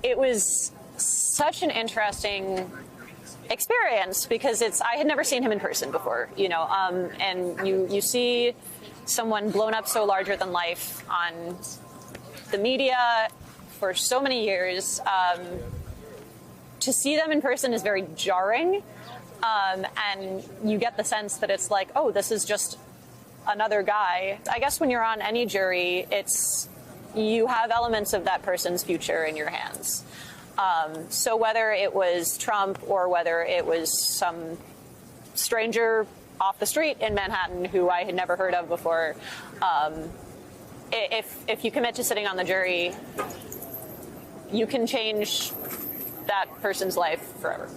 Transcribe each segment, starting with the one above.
it was such an interesting experience because I had never seen him in person before, and you see someone blown up so larger than life on the media for so many years. To see them in person is very jarring, and you get the sense that it's like, oh, this is just another guy. I guess when you're on any jury, you have elements of that person's future in your hands. So whether it was Trump or whether it was some stranger off the street in Manhattan who I had never heard of before, if you commit to sitting on the jury, you can change that person's life forever.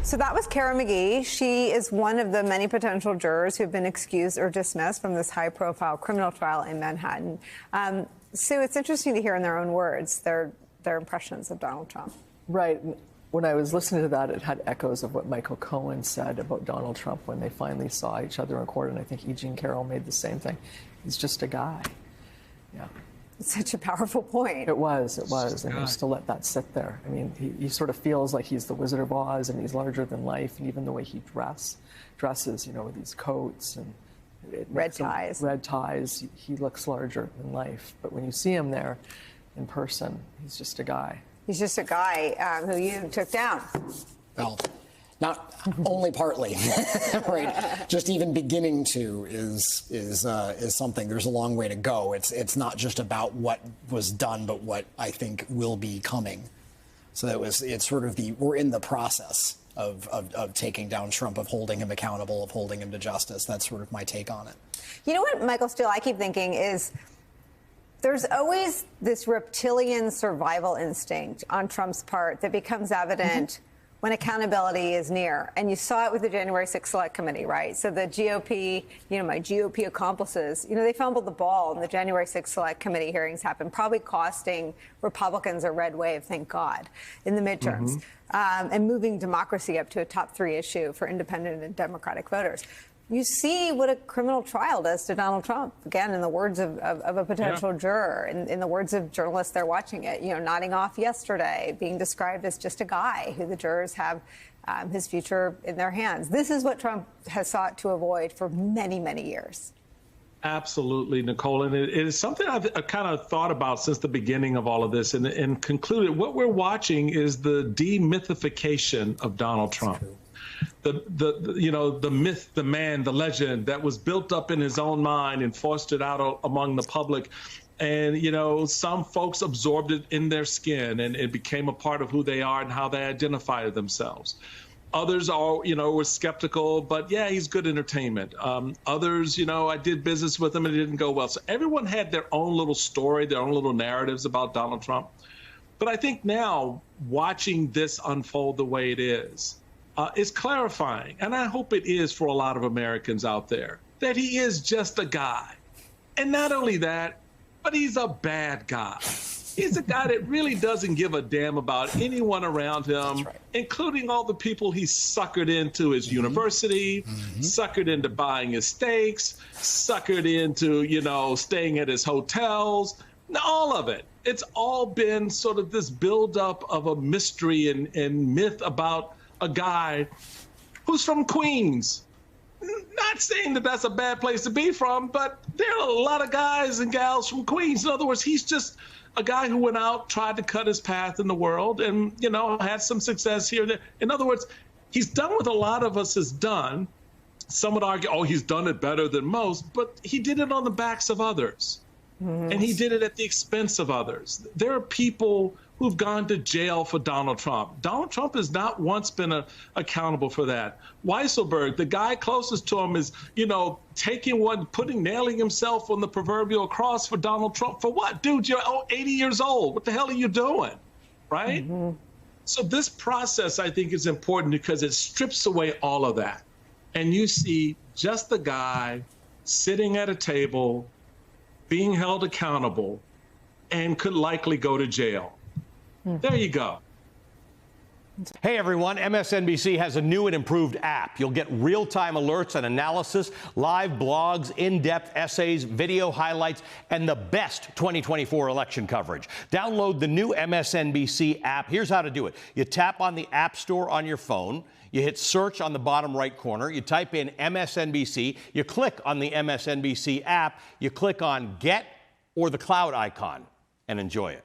So that was Kara McGee. She is one of the many potential jurors who've been excused or dismissed from this high-profile criminal trial in Manhattan. Sue, it's interesting to hear in their own words their impressions of Donald Trump. Right. When I was listening to that, it had echoes of what Michael Cohen said about Donald Trump when they finally saw each other in court, and I think E. Jean Carroll made the same thing. He's just a guy. Yeah. It's such a powerful point. It was, and just to let that sit there. I mean, he sort of feels like he's the Wizard of Oz, and he's larger than life, and even the way he dresses, with these coats and red ties, he looks larger than life. But when you see him there in person, he's just a guy. He's just a guy who you took down. Well, not only partly, right? Just even beginning to is something. There's a long way to go. It's not just about what was done, but what I think will be coming. So it's sort of we're in the process of taking down Trump, of holding him accountable, of holding him to justice. That's sort of my take on it. You know what, Michael Steele, I keep thinking is there's always this reptilian survival instinct on Trump's part that becomes evident when accountability is near. And you saw it with the January 6th Select Committee, right? So the GOP, my GOP accomplices, they fumbled the ball in the January 6th Select Committee hearings happened, probably costing Republicans a red wave, thank God, in the midterms, and moving democracy up to a top 3 issue for independent and Democratic voters. You see what a criminal trial does to Donald Trump, again, in the words of a potential juror, in the words of journalists there watching it, nodding off yesterday, being described as just a guy who the jurors have his future in their hands. This is what Trump has sought to avoid for many, many years. Absolutely, Nicole. And it is something I've kind of thought about since the beginning of all of this and concluded what we're watching is the demythification of Donald Trump. The myth, the man, the legend that was built up in his own mind and fostered out among the public. And, some folks absorbed it in their skin and it became a part of who they are and how they identify themselves. Others are, were skeptical, but yeah, he's good entertainment. Others, I did business with him and it didn't go well. So everyone had their own little story, their own little narratives about Donald Trump. But I think now watching this unfold the way it is clarifying, and I hope it is for a lot of Americans out there, that he is just a guy. And not only that, but he's a bad guy. He's a guy that really doesn't give a damn about anyone around him, including all the people he suckered into his university, suckered into buying his steaks, suckered into, staying at his hotels, all of it. It's all been sort of this buildup of a mystery and myth about a guy who's from Queens. Not saying that that's a bad place to be from, but there are a lot of guys and gals from Queens. In other words, he's just a guy who went out, tried to cut his path in the world and, had some success here and there. In other words, he's done what a lot of us has done. Some would argue, oh, he's done it better than most, but he did it on the backs of others. And he did it at the expense of others. There are people who've gone to jail for Donald Trump. Donald Trump has not once been accountable for that. Weisselberg, the guy closest to him, is, nailing himself on the proverbial cross for Donald Trump. For what? Dude, you're 80 years old. What the hell are you doing? Right? So this process, I think, is important because it strips away all of that. And you see just the guy sitting at a table, being held accountable, and could likely go to jail. There you go. Hey everyone, MSNBC has a new and improved app. You'll get real-time alerts and analysis, live blogs, in-depth essays, video highlights, and the best 2024 election coverage. Download the new MSNBC app. Here's how to do it. You tap on the App Store on your phone. You hit search on the bottom right corner. You type in MSNBC. You click on the MSNBC app. You click on Get or the cloud icon and enjoy it.